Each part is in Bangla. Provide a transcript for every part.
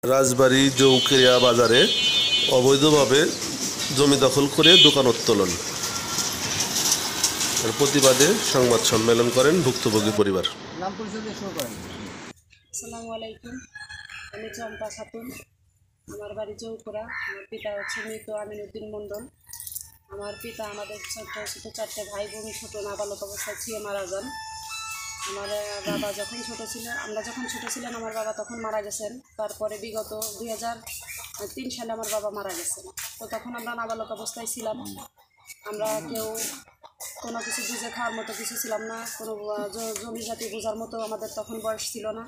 রাজবাড়ী জৌকেরিয়া বাজারে অবৈধভাবে জমি দখল করে দোকান উত্তোলন এর প্রতিবাদে সংবাদ সম্মেলন করেন ভুক্তভোগী পরিবার। আসসালামু আলাইকুম। আমি চম্পা খাতুন। আমার বাড়ি চৌকরা। আমার পিতা হচ্ছে মৃত আমিনুদ্দিন মণ্ডল। আমার পিতা আমাদের ছোট ছোট 4টে ভাই বোন ছোটো নাবালক অবস্থায় ছিঁড়ে মারা যান। আমার বাবা যখন ছোটো ছিলেন, আমরা যখন ছোটো ছিলেন আমার বাবা তখন মারা গেছেন। তারপরে বিগত 2003 সালে আমার বাবা মারা গেছেন। তো তখন আমরা নাবালক অবস্থায় ছিলাম। আমরা কেউ কোনো কিছু বুঝে খাওয়ার মতো কিছু ছিলাম না, কোনো জমি জাতি বোঝার মতো আমাদের তখন বয়স ছিল না।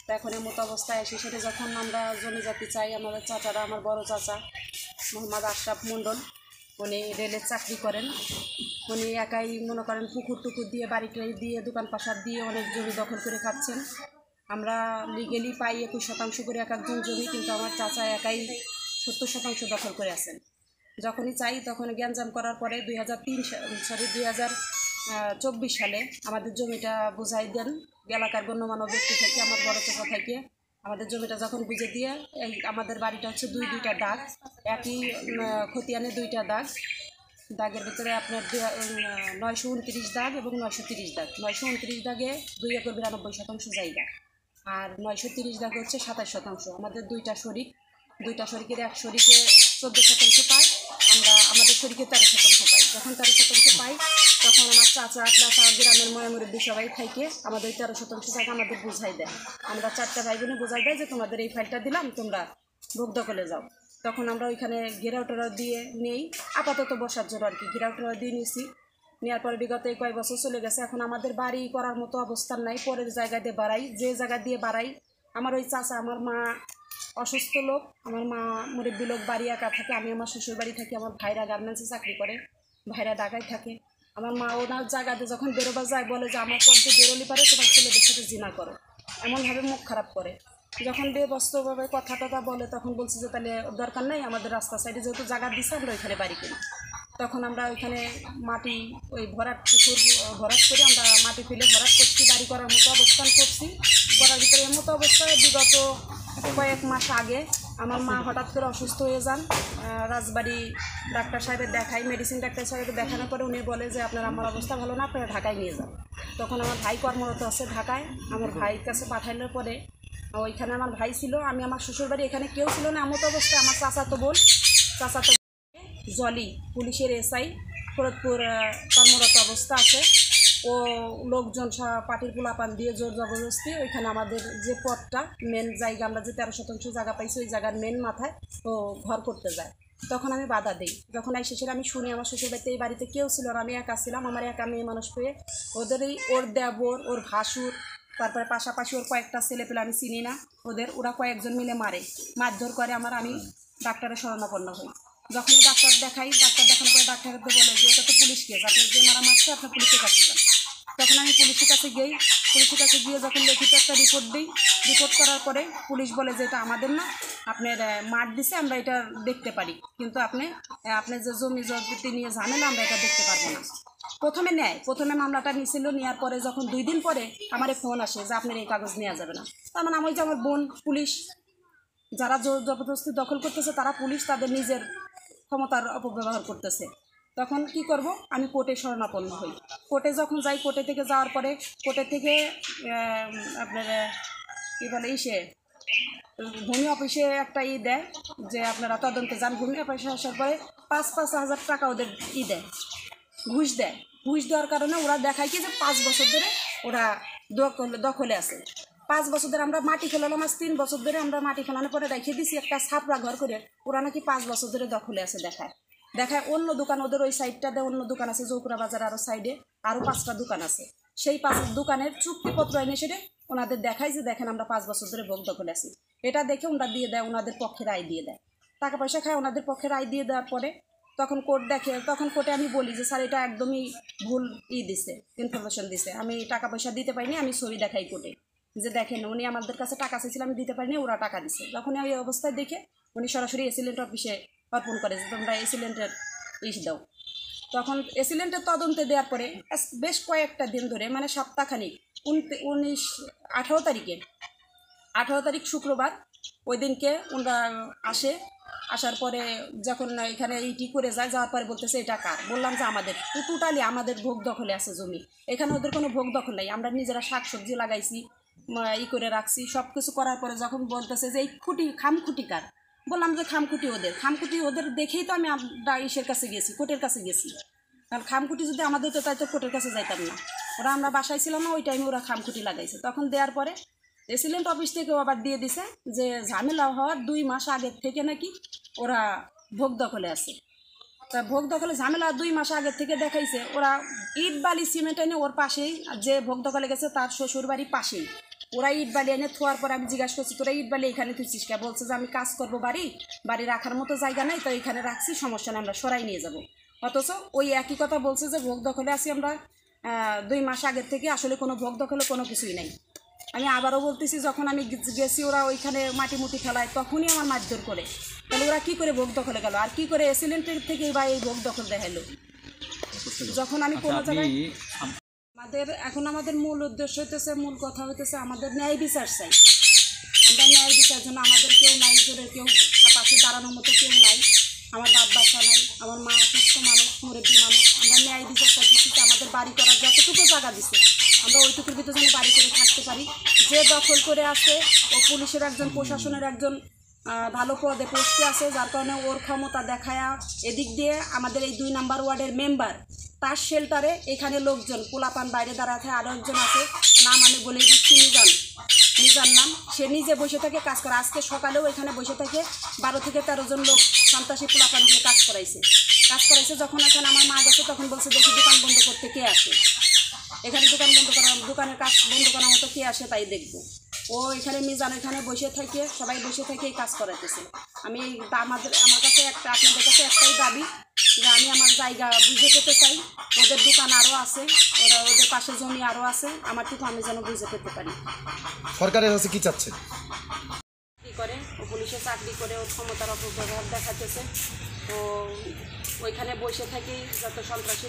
তো এখন এর মতো অবস্থায় এসে সেটা যখন আমরা জমি জাতি চাই, আমাদের চাচারা, আমার বড় চাচা মোহাম্মদ আশরাফ মণ্ডল, উনি রেলের চাকরি করেন। উনি একাই মনে করেন পুকুর টুকুর দিয়ে বাড়িটাই দিয়ে দোকান পাশার দিয়ে অনেক জমি দখল করে খাচ্ছেন। আমরা লিগেলি পাই 21% করে এক একজন জমি, কিন্তু আমার চাচা একাই 70% দখল করে আছেন। যখনই চাই তখন গ্যাঞ্জাম করার পরে 2024 সালে আমাদের জমিটা বুঝাই দেন এলাকার গণ্যমান্য ব্যক্তি থেকে, আমার বড় চাচা থেকে। আমাদের জমিটা যখন বুঝে দিয়ে এই আমাদের বাড়িটা হচ্ছে দুইটা দাগ, একই খতিয়ানে 2টা দাগ। দাগের ভিতরে আপনার 929 দাগ এবং 930 দাগ। 929 দাগে 2 একর 92% জায়গা, আর 930 দাগে হচ্ছে 27%। আমাদের দুইটা শরিকের এক শরিকে 14% পায়, আমরা আমাদের শরিকে 13% পাই। যখন 13% পাই তখন আমার চাচা প্লাস আমার গ্রামের ময়মুরব্বী সবাই থেকে আমাদের 13% জায়গা আমাদের বুঝাই দেয়। আমরা 4টা ভাই বোনে বুঝাই দেয় যে তোমাদের এই ফাইলটা দিলাম, তোমরা ভোগ দখলে যাও। তখন আমরা ওইখানে ঘেরাও টেরাও দিয়ে নেই, আপাতত বসার জন্য আর কি ঘেরাও টেরাও দিয়ে নিয়েছি। নেওয়ার পরে বিগত কয়েক বছর চলে গেছে, এখন আমাদের বাড়ি করার মতো অবস্থান নাই। পরের জায়গা দিয়ে বাড়াই, যে জায়গা দিয়ে বাড়াই আমার ওই চাচা, আমার মা অসুস্থ লোক, আমার মা মুরব্বী লোক, বাড়ি একা থাকে। আমি আমার শ্বশুর বাড়ি থাকি, আমার ভাইরা গার্মেন্টসে চাকরি করে, ভাইরা ঢাকায় থাকে। আমার মা ওনার জায়গাতে যখন বেরোবার যায় বলে যে আমার পর দিয়ে বেরোলি পারে তোমার ছেলেদের সাথে জিনা করো, এমনভাবে মুখ খারাপ করে। যখন বেবস্তভাবে কথা টথা বলে তখন বলছি যে তাহলে দরকার নাই, আমাদের রাস্তা সাইডে যেহেতু জায়গা দিচ্ছে আমরা ওইখানে বাড়ি করি। তখন আমরা ওইখানে মাটি ওই ভরাট পুকুর ভরাট করে আমরা মাটি ফেলে ভরাট করছি, বাড়ি করার মতো অবস্থান করছি। করার ভিতরে এর মতো অবস্থায় বিগত কয়েক মাস আগে আমার মা হঠাৎ করে অসুস্থ হয়ে যান। রাজবাড়ি ডাক্তার সাহেবের দেখাই, মেডিসিন ডাক্তার সাহেবকে দেখানোর পরে উনি বলে যে আপনার আমার অবস্থা ভালো না, আপনারা ঢাকায় নিয়ে যান। তখন আমার ভাই কর্মরত আছে ঢাকায়, আমার ভাইয়ের কাছে পাঠানোর পরে ওইখানে আমার ভাই ছিল, আমি আমার শ্বশুরবাড়ি এখানে কেউ ছিল না এমতো অবস্থায়। আমার চাচাতো জলি পুলিশের এসআই ফরিদপুর কর্মরত অবস্থা আছে। ও লোকজন পার্টির পোলাপান দিয়ে জোর জবরদস্তি ওইখানে আমাদের যে পথটা মেন জায়গা, আমরা যে 13% জায়গা পাইছি ওই জায়গার মেন মাথায় ও ঘর করতে যায়। তখন আমি বাধা দিই। যখন এই শেষে আমি শুনি আমার শ্বশুরবাড়িতে এই বাড়িতে কেউ ছিল না, আমি একা ছিলাম, আমার একা মেয়ে মানুষ পেয়ে ওর দেবর, ওর ভাসুর, তারপরে পাশাপাশি ওর কয়েকটা ছেলে পেলে আমি চিনি না, ওরা কয়েকজন মিলে মারধর করে আমি ডাক্তারের শরণাপন্ন হই। যখনই ডাক্তার দেখানোর পরে ডাক্তার বলে যে এটা তো পুলিশ কেস, আপনার যে মারা মারছে আপনার পুলিশের কাছে যান। তখন আমি পুলিশের কাছে গিয়ে যখন লিখিত একটা রিপোর্ট করার পরে পুলিশ বলে যে এটা আমাদের না, আপনার মার দিছে, আমরা এটা দেখতে পারি, কিন্তু আপনি যে জমি জমি নিয়ে ঝামেলা আমরা এটা দেখতে পারবো না। প্রথমে মামলাটা নিয়েছিল, নেওয়ার পরে যখন 2 দিন পরে আমার ফোন আসে যে আপনার এই কাগজ নেওয়া যাবে না। তার মানে আমি যে আমার বোন পুলিশ, যারা জবরদস্তি দখল করতেছে তারা পুলিশ, তাদের নিজের ক্ষমতার অপব্যবহার করতেছে। তখন কি করব, আমি কোর্টে শরণাপন্ন হই। কোর্টে যখন যাই, কোর্টে থেকে যাওয়ার পরে কোর্টে থেকে আপনার কী বলে ভূমি অফিসে একটা দেয় যে আপনারা তদন্তে যান। ভূমি অফিসে আসার পরে 5-5 হাজার টাকা ওদের দেয়, ঘুষ দেওয়ার কারণে ওরা দেখায় কি যে 5 বছর ধরে ওরা দখলে আছে। 5 বছর ধরে আমরা মাটি ফেলালাম, আজ 3 বছর ধরে আমরা মাটি ফেলানোর পরে রেখে দিছি একটা ছাপড়া ঘর করে, ওরা নাকি 5 বছর ধরে দখলে আছে। দেখায় অন্য দোকান, ওদের ওই সাইডটাতে অন্য দোকান আছে, জৌকুরা বাজার আরও সাইডে আরও 5টা দোকান আছে। সেই 5 দোকানের চুক্তিপত্র এনে সেটা ওনাদের দেখায় যে দেখেন আমরা 5 বছর ধরে ভোগ দখলে আছি। এটা দেখে ওনারা দিয়ে দেয়, ওনাদের পক্ষে রায় দিয়ে দেয়, টাকা পয়সা খায়। ওনাদের পক্ষে রায় দিয়ে দেওয়ার পরে তখন কোর্ট দেখে, তখন কোর্টে আমি বলি যে স্যার এটা একদমই ভুল দিছে, ইনফরমেশন দিছে, আমি টাকা পয়সা দিতে পারিনি। আমি ছবি দেখাই কোর্টে যে দেখেন উনি আমাদের কাছে টাকা চেয়েছিল, আমি দিতে পারিনি, ওরা টাকা দিছে। যখন ওই অবস্থায় দেখে উনি সরাসরি এসিলেন্ট অফিসে অর্পণ করে যে তোমরা এসিলেন্টের দাও। তখন এসিলেন্টের তদন্তে দেওয়ার পরে বেশ কয়েকটা দিন ধরে, মানে সপ্তাহখানিক, 18 তারিখ শুক্রবার ওই দিনকে ওরা আসার পরে যখন এখানে এইটি করে যায়, যাওয়ার পরে বলতেছে এটা কার। বললাম যে আমাদের, টোটালি আমাদের ভোগ দখলে আছে জমি, এখানে ওদের কোনো ভোগ দখল নাই। আমরা নিজেরা শাকসবজি লাগাইছি, করে রাখছি, সব কিছু করার পরে যখন বলতেছে যে এই খামখুটি কার, বললাম যে খামখুটি ওদের দেখেই তো আমি ইসের কাছে গেছি, কোর্টের কাছে গেছি। কারণ খামখুটি যদি আমাদের তো তাই তো কোর্টের কাছে যাইতাম না। আমরা বাসায় ছিলাম না, ওই টাইমে ওরা খামখুটি লাগাইছে। তখন দেওয়ার পরে রেসিডেন্ট অফিস থেকেও আবার দিয়ে দিছে যে ঝামেলা হওয়ার 2 মাস আগের থেকে নাকি ওরা ভোগ দখলে আছে। তা ভোগ দখলে ঝামেলা 2 মাস আগের থেকে দেখাইছে। ওরা ইট বালি সিমেন্ট এনে ওর পাশেই, যে ভোগ দখলে গেছে তার শ্বশুর বাড়ির পাশেই ওরা ইট বালি এনে থোয়ার পরে আমি জিজ্ঞাসা করছি তোরা ইট বালি এখানে তুলছিস কে? বলছে যে আমি কাজ করবো, বাড়ি রাখার মতো জায়গা নাই, তো এখানে রাখছি, সমস্যা নেই, আমরা সরাই নিয়ে যাব। অথচ ওই একই কথা বলছে যে ভোগ দখলে আছি আমরা 2 মাস আগের থেকে। আসলে কোনো ভোগ দখলে কোনো কিছুই নাই। আমি আবারও বলতেছি, যখন আমি গেছি ওরা ওইখানে মাটি ফেলায়, তখনই আমার মারধর করে। তাহলে ওরা কী করে ভোগ দখলে গেল, আর কী করে এসিলেন্টের থেকেই বা এই ভোগ দখল দেখাইলো? যখন আমি কোনো জায়গায় আমাদের মূল উদ্দেশ্য হইতেছে, মূল কথা হইতেছে আমাদের ন্যায় বিচার চাই। আমরা ন্যায় বিচার জন্য, আমাদের কেউ নাই, জোরে কেউ পাশে দাঁড়ানোর মতো কেউ নাই, আমার বাপ বাচ্চা নাই, আমার মা অসুস্থ মানুষ, মুরব্বী মানুষ। আমরা ন্যায় বিচার চাইতেছি যে আমাদের বাড়ি করার যতটুকু জায়গা দিচ্ছে আমরা ওইটুকুর ভিতরে যেন বাড়ি করে থাকতে পারি। যে দখল করে আছে ও পুলিশের একজন, প্রশাসনের একজন ভালো পদে পোস্টে আছে, যার কারণে ওর ক্ষমতা দেখায়া এদিক দিয়ে আমাদের এই 2 নম্বর ওয়ার্ডের মেম্বার, তার শেল্টারে এখানে লোকজন পোলাপান বাইরে দাঁড়াতে, আরও একজন আছে, নাম আমি বলে দিচ্ছি, নিজার নাম। সে নিজে বসে থাকে কাজ করে। আজকে সকালেও এখানে বসে থাকে 12 থেকে 13 জন লোক সন্ত্রাসী পোলাপান দিয়ে কাজ করাইছে। যখন এখানে আমার মা গেছে তখন বলছে দেখি দোকান বন্ধ করতে কে আসে, এখানে দোকানের কাজ বন্ধ করার মতো কে আসে তাই দেখবো। ও এখানে মিজান এখানে বসে থাকে, সবাই বসে থেকে এই কাজ করাইতেছে। আমার কাছে আপনাদের কাছে একটাই দাবি যে আমি আমার জায়গা বুঝে পেতে চাই। ওদের দোকান আরও আছে, ওদের পাশে জমি আরও আছে, আমারটুকু আমি যেন বুঝে পেতে পারি। সরকারের কাছে কি চাচ্ছে? কী করে ও পুলিশে চাকরি করে ওর ক্ষমতার অপব্যবহার দেখাতেছে। তো ওইখানে বসে থেকেই যত সন্ত্রাসী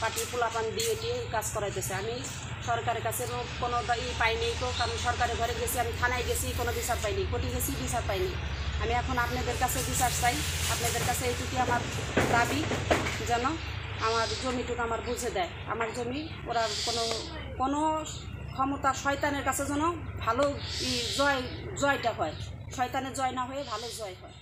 পার্টির পোলাপান দিয়ে কাজ করাইতেছে। আমি সরকারের কাছে কোনো পাইনি তো, কারণ সরকারের ঘরে গেছি, আমি থানায় গেছি, কোনো বিচার পাইনি, কোর্টে গেছি, বিচার পাইনি। আমি এখন আপনাদের কাছে বিচার চাই। আপনাদের কাছে এইটুকুই আমার দাবি, যেন আমার জমিটুকু আমার বুঝে দেয়। আমার জমি ওরা কোনো ক্ষমতা, শয়তানের কাছে যেন ভালো জয়টা হয়, শয়তানের জয় না হয়ে ভালো জয় হয়।